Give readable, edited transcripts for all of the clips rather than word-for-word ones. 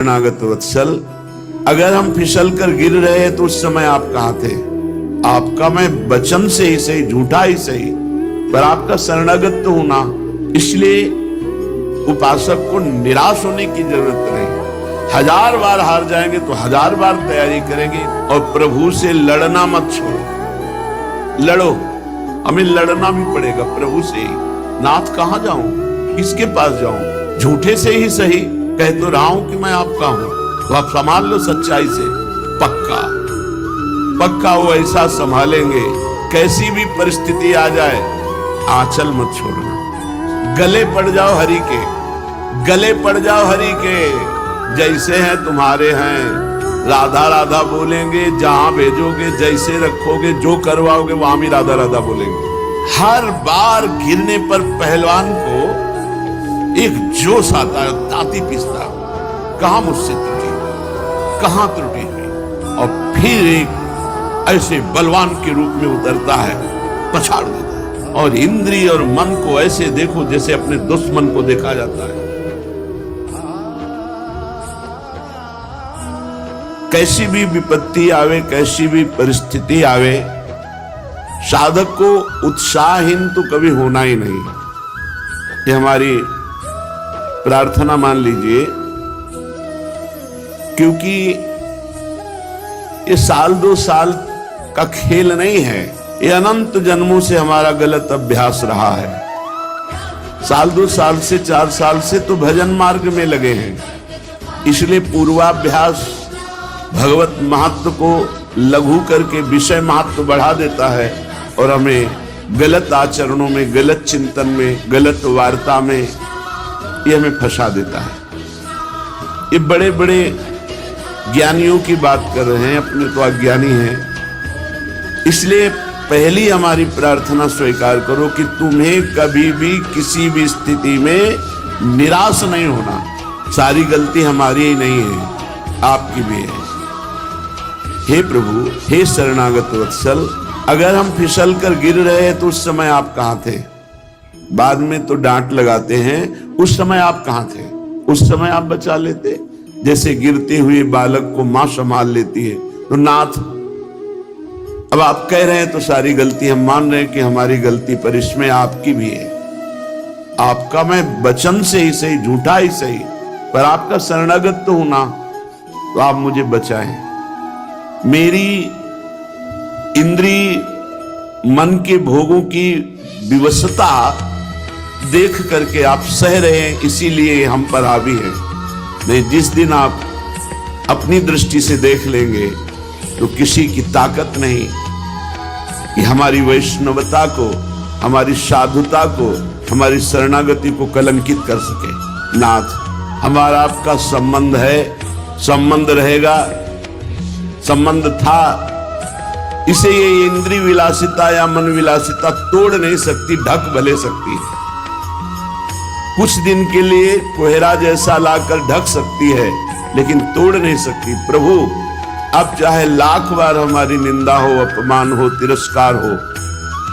शरणागत वत्सल, अगर हम फिसल कर गिर रहे तो उस समय आप कहाँ थे? आपका मैं वचन से ही सही, झूठा ही सही, पर आपका शरणागत तो हूं ना। इसलिए उपासक को निराश होने की जरूरत नहीं। 1000 बार हार जाएंगे तो 1000 बार तैयारी करेंगे। और प्रभु से लड़ना मत छोड़ो, लड़ो। हमें लड़ना भी पड़ेगा प्रभु से ही। नाथ कहाँ जाऊं, किसके पास जाऊं? झूठे से ही सही कह तो रहा हूं कि मैं आपका हूं, तो आप संभाल लो सच्चाई से। पक्का पक्का वो ऐसा संभालेंगे, कैसी भी परिस्थिति आ जाए आंचल मत छोड़ना। गले पड़ जाओ हरि के, गले पड़ जाओ हरि के। जैसे हैं तुम्हारे हैं, राधा राधा बोलेंगे। जहां भेजोगे, जैसे रखोगे, जो करवाओगे वहां भी राधा राधा बोलेंगे। हर बार गिरने पर पहलवान को एक जोश आता है, ताती पीसता, कहां मुझसे त्रुटि, कहां त्रुटि हुई, और फिर एक ऐसे बलवान के रूप में उतरता है, पछाड़ देता है। और इंद्रिय और मन को ऐसे देखो जैसे अपने दुश्मन को देखा जाता है। कैसी भी विपत्ति आवे, कैसी भी परिस्थिति आवे, साधक को उत्साहहीन तो कभी होना ही नहीं। ये हमारी प्रार्थना मान लीजिए, क्योंकि ये 1-2 साल का खेल नहीं है, ये अनंत जन्मों से हमारा गलत अभ्यास रहा है। 1-2 साल से 4 साल से तो भजन मार्ग में लगे हैं। इसलिए पूर्वाभ्यास भगवत महत्व को लघु करके विषय महत्व बढ़ा देता है और हमें गलत आचरणों में, गलत चिंतन में, गलत वार्ता में ये हमें फंसा देता है। ये बड़े बड़े ज्ञानियों की बात कर रहे हैं, अपने तो अज्ञानी हैं। इसलिए पहली हमारी प्रार्थना स्वीकार करो कि तुम्हें कभी भी किसी भी स्थिति में निराश नहीं होना। सारी गलती हमारी ही नहीं है, आपकी भी है। हे प्रभु, हे शरणागत वत्सल, अगर हम फिसल कर गिर रहे हैं तो उस समय आप कहाँ थे? बाद में तो डांट लगाते हैं, उस समय आप कहाँ थे? उस समय आप बचा लेते। जैसे गिरते हुए बालक को मां संभाल लेती है। तो नाथ, अब आप कह रहे हैं तो सारी गलती हम मान रहे हैं कि हमारी गलती, पर इसमें आपकी भी है। आपका मैं वचन से ही सही, झूठा ही सही, पर आपका शरणागत तो हूं ना, तो आप मुझे बचाएं। मेरी इंद्रिय मन के भोगों की विवशता देख करके आप सह रहे हैं, इसीलिए हम पर हावी है। नहीं, जिस दिन आप अपनी दृष्टि से देख लेंगे तो किसी की ताकत नहीं कि हमारी वैष्णवता को, हमारी साधुता को, हमारी शरणागति को कलंकित कर सके। नाथ, हमारा आपका संबंध है, संबंध रहेगा, संबंध था। इसे ये इंद्रिय विलासिता या मन विलासिता तोड़ नहीं सकती, ढक भले सकती है। कुछ दिन के लिए कोहरा जैसा लाकर ढक सकती है, लेकिन तोड़ नहीं सकती। प्रभु, अब चाहे 1,00,000 बार हमारी निंदा हो, अपमान हो, तिरस्कार हो,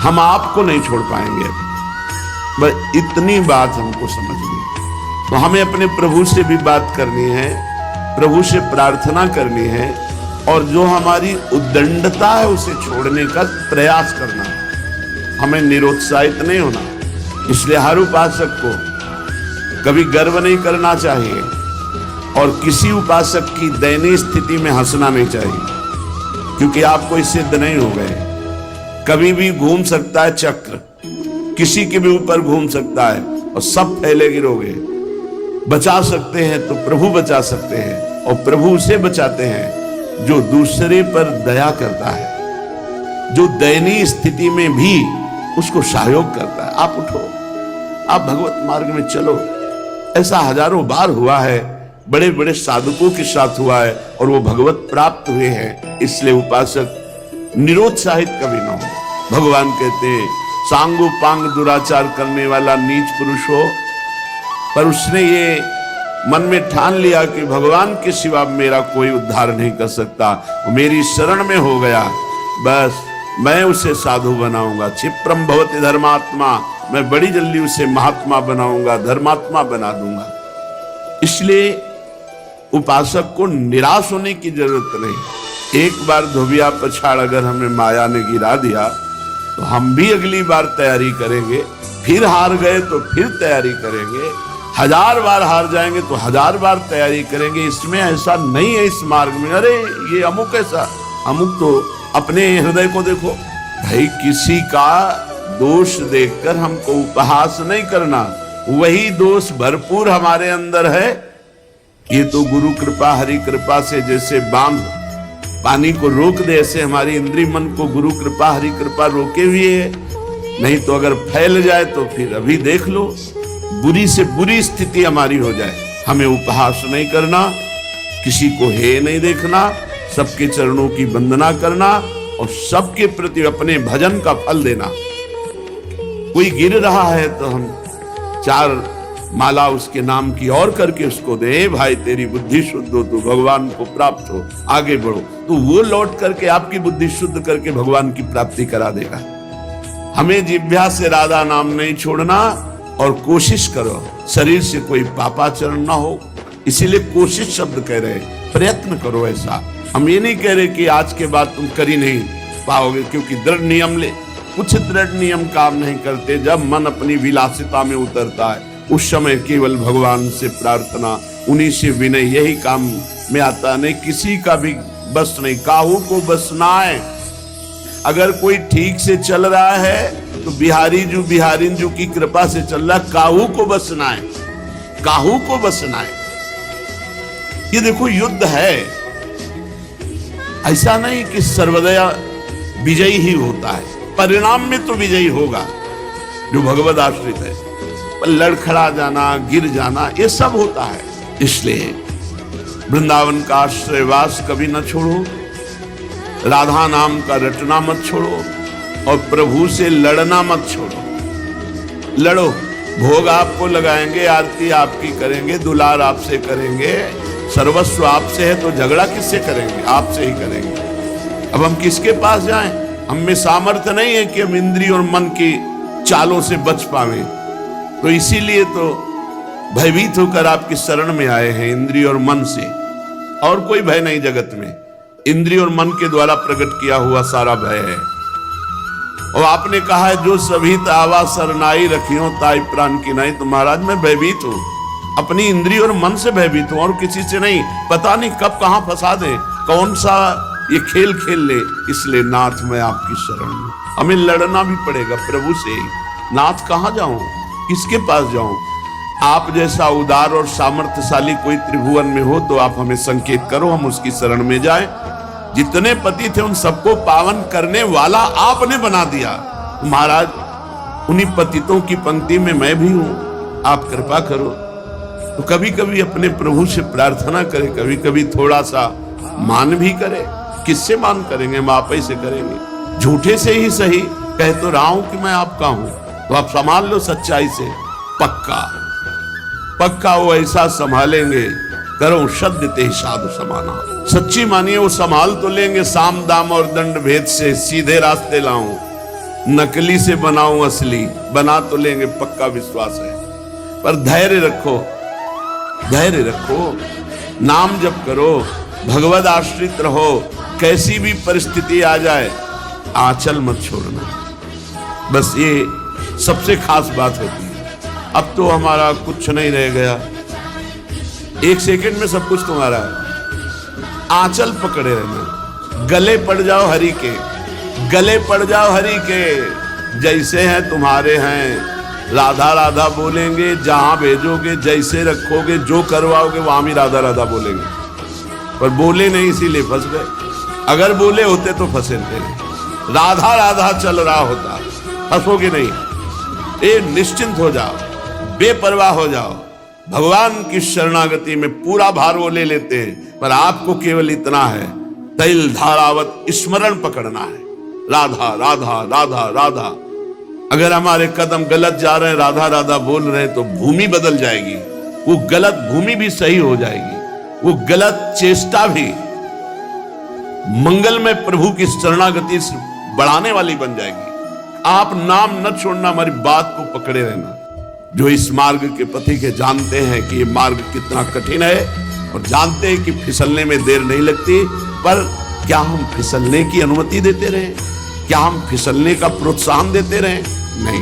हम आपको नहीं छोड़ पाएंगे। बस इतनी बात हमको समझनी। तो हमें अपने प्रभु से भी बात करनी है, प्रभु से प्रार्थना करनी है, और जो हमारी उद्दंडता है उसे छोड़ने का प्रयास करना है। हमें निरुत्साहित नहीं होना। इसलिए हर उपासक को कभी गर्व नहीं करना चाहिए, और किसी उपासक की दयनीय स्थिति में हंसना नहीं चाहिए, क्योंकि आप कोई सिद्ध नहीं हो गए। कभी भी घूम सकता है चक्र, किसी के भी ऊपर घूम सकता है और सब फैले गिरोगे। बचा सकते हैं तो प्रभु बचा सकते हैं, और प्रभु उसे बचाते हैं जो दूसरे पर दया करता है, जो दयनीय स्थिति में भी उसको सहयोग करता है। आप उठो, आप भगवत मार्ग में चलो। ऐसा हजारों बार हुआ है, बड़े बड़े साधकों के साथ हुआ है, और वो भगवत प्राप्त हुए हैं। इसलिए उपासक निरुत्साहित कभी ना हो। भगवान कहते हैं, सांगो पांग दुराचार करने वाला नीच पुरुष हो, पर उसने ये मन में ठान लिया कि भगवान के सिवा मेरा कोई उद्धार नहीं कर सकता, मेरी शरण में हो गया, बस मैं उसे साधु बनाऊंगा। क्षिप्रम भवति धर्मात्मा, मैं बड़ी जल्दी उसे महात्मा बनाऊंगा, धर्मात्मा बना दूंगा। इसलिए उपासक को निराश होने की जरूरत नहीं। एक बार धोबिया पछाड़ अगर हमें माया ने गिरा दिया तो हम भी अगली बार तैयारी करेंगे, फिर हार गए तो फिर तैयारी करेंगे, 1000 बार हार जाएंगे तो 1000 बार तैयारी करेंगे। इसमें ऐसा नहीं है इस मार्ग में, अरे ये अमुक ऐसा, अमुक तो अपने हृदय को देखो भाई। किसी का दोष देखकर हमको उपहास नहीं करना, वही दोष भरपूर हमारे अंदर है। ये तो गुरु कृपा हरि कृपा से जैसे बांध पानी को रोक दे, ऐसे हमारी इंद्रिय मन को गुरु कृपा हरि कृपा रोके हुए है। नहीं तो अगर फैल जाए तो फिर अभी देख लो, बुरी से बुरी स्थिति हमारी हो जाए। हमें उपहास नहीं करना, किसी को हे नहीं देखना, सबके चरणों की वंदना करना और सबके प्रति अपने भजन का फल देना। कोई गिर रहा है तो हम 4 माला उसके नाम की और करके उसको दे, भाई तेरी बुद्धि शुद्ध हो, तू भगवान को प्राप्त हो, आगे बढ़ो, तो वो लौट करके आपकी बुद्धि शुद्ध करके भगवान की प्राप्ति करा देगा। हमें जिह्वा से राधा नाम नहीं छोड़ना और कोशिश करो शरीर से कोई पापाचरण ना हो। इसीलिए कोशिश शब्द कह रहे, प्रयत्न करो ऐसा। हम ये नहीं कह रहे कि आज के बाद तुम कर ही नहीं पाओगे, क्योंकि दृढ़ नियम ले, कुछ दृढ़ नियम काम नहीं करते। जब मन अपनी विलासिता में उतरता है उस समय केवल भगवान से प्रार्थना, उन्हीं से विनय, यही काम में आता। नहीं किसी का भी बस नहीं, काहू को बस ना है। अगर कोई ठीक से चल रहा है तो बिहारी जू की कृपा से चल रहा, काहू को बसना है, काहू को बसना है। ये देखो युद्ध है, ऐसा नहीं कि सर्वदया विजयी ही होता है, परिणाम में तो विजयी होगा जो भगवद आश्रित है। पर लड़खड़ा जाना, गिर जाना, ये सब होता है। इसलिए वृंदावन का आश्रयवास कभी न छोड़ो, राधा नाम का रटना मत छोड़ो और प्रभु से लड़ना मत छोड़ो। लड़ो, भोग आपको लगाएंगे, आरती आपकी करेंगे, दुलार आपसे करेंगे, सर्वस्व आपसे है, तो झगड़ा किससे करेंगे? आपसे ही करेंगे। अब हम किसके पास जाएं? हम में सामर्थ्य नहीं है कि हम इंद्रिय और मन की चालों से बच पावे। तो इसीलिए तो भयभीत होकर आपकी शरण में आए हैं, इंद्रिय और मन से। और कोई भय नहीं जगत में, इंद्रिय और मन के द्वारा प्रकट किया हुआ सारा भय है। और आपने कहा है जो सभी आवा सरनाई रखियो ताई प्राण की नहीं। तो महाराज मैं भयभीत हूं, अपनी इंद्रिय और मन से भयभीत हूं और किसी से नहीं। पता नहीं कब कहां फंसा दे, कौन सा ये खेल खेल ले। इसलिए नाथ मैं आपकी शरण में, हमें लड़ना भी पड़ेगा प्रभु से। नाथ कहां जाऊं, किसके पास जाऊं? आप जैसा उदार और सामर्थ्यशाली कोई त्रिभुवन में हो तो आप हमें संकेत करो, हम उसकी शरण में जाएं। जितने पति थे उन सबको पावन करने वाला आपने बना दिया महाराज। उन्हीं पतितों की पंक्ति में मैं भी हूं, आप कृपा करो। तो कभी कभी अपने प्रभु से प्रार्थना करें, कभी कभी थोड़ा सा मान भी करें। किससे मान करेंगे? हम आप ही से करेंगे। झूठे से ही सही, कह तो रहा हूं कि मैं आपका हूं, तो आप संभाल लो सच्चाई से। पक्का पक्का वो ऐसा संभालेंगे, करो शब्द ते साधु समाना। सच्ची मानिए वो संभाल तो लेंगे। साम दाम और दंड भेद से सीधे रास्ते लाऊं, नकली से बनाऊं असली, बना तो लेंगे, पक्का विश्वास है। पर धैर्य रखो, धैर्य रखो, नाम जप करो, भगवद आश्रित रहो। कैसी भी परिस्थिति आ जाए आंचल मत छोड़ना, बस ये सबसे खास बात होती है। अब तो हमारा कुछ नहीं रह गया, 1 सेकंड में सब कुछ तुम्हारा है। आंचल पकड़े रहना, गले पड़ जाओ हरि के, गले पड़ जाओ हरि के। जैसे हैं तुम्हारे हैं, राधा राधा बोलेंगे, जहां भेजोगे, जैसे रखोगे, जो करवाओगे वहां भी राधा राधा बोलेंगे। पर बोले नहीं इसीलिए फंस गए, अगर बोले होते तो फंसे नहीं। राधा राधा चल रहा होता, फंसोगे नहीं। ये निश्चिंत हो जाओ, बेपरवाह हो जाओ। भगवान की शरणागति में पूरा भार वो ले लेते हैं, पर आपको केवल इतना है, तैल धारावत स्मरण पकड़ना है, राधा राधा राधा राधा। अगर हमारे कदम गलत जा रहे हैं, राधा राधा बोल रहे हैं, तो भूमि बदल जाएगी, वो गलत भूमि भी सही हो जाएगी, वो गलत चेष्टा भी मंगल में प्रभु की शरणागति बढ़ाने वाली बन जाएगी। आप नाम न छोड़ना, हमारी बात को पकड़े रहना। जो इस मार्ग के पथी के जानते हैं कि ये मार्ग कितना कठिन है, और जानते हैं कि फिसलने में देर नहीं लगती, पर क्या हम फिसलने की अनुमति देते रहे? क्या हम फिसलने का प्रोत्साहन देते रहे? नहीं,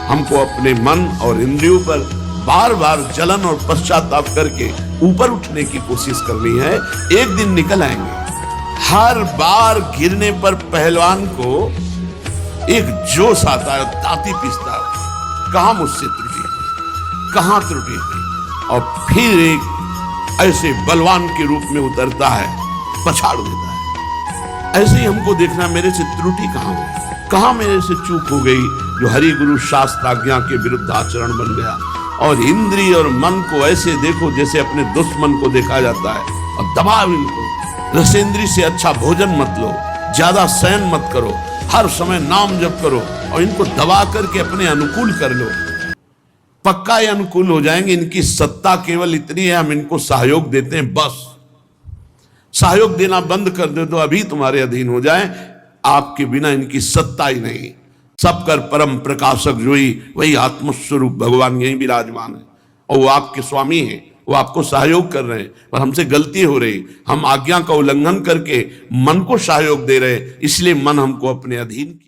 हमको अपने मन और इंद्रियों पर बार बार जलन और पश्चाताप करके ऊपर उठने की कोशिश करनी है। एक दिन निकल आएंगे। हर बार गिरने पर पहलवान को एक जोश आता है, दांती पीसता है, कहां मुझसे त्रुटि हुई, कहां त्रुटि हुई, और फिर एक ऐसे बलवान के रूप में उतरता है, पछाड़ देता है। ऐसे ही हमको देखना, मेरे से त्रुटि कहां हुई, कहां मेरे से चूक हो गई जो हरि गुरु शास्त्र आज्ञा के विरुद्ध आचरण बन गया। और इंद्रिय और मन को ऐसे देखो जैसे अपने दुश्मन को देखा जाता है, और दबाव इनको। रसेंद्री से अच्छा भोजन मत लो, ज्यादा शयन मत करो, हर समय नाम जप करो, और इनको दबा करके अपने अनुकूल कर लो। पक्का ये अनुकूल हो जाएंगे। इनकी सत्ता केवल इतनी है, हम इनको सहयोग देते हैं, बस सहयोग देना बंद कर दे तो अभी तुम्हारे अधीन हो जाए। आपके बिना इनकी सत्ता ही नहीं। सब कर परम प्रकाशक जोई, वही आत्मस्वरूप भगवान यही विराजमान है, और वो आपके स्वामी हैं, वो आपको सहयोग कर रहे हैं। पर हमसे गलती हो रही, हम आज्ञा का उल्लंघन करके मन को सहयोग दे रहे, इसलिए मन हमको अपने अधीन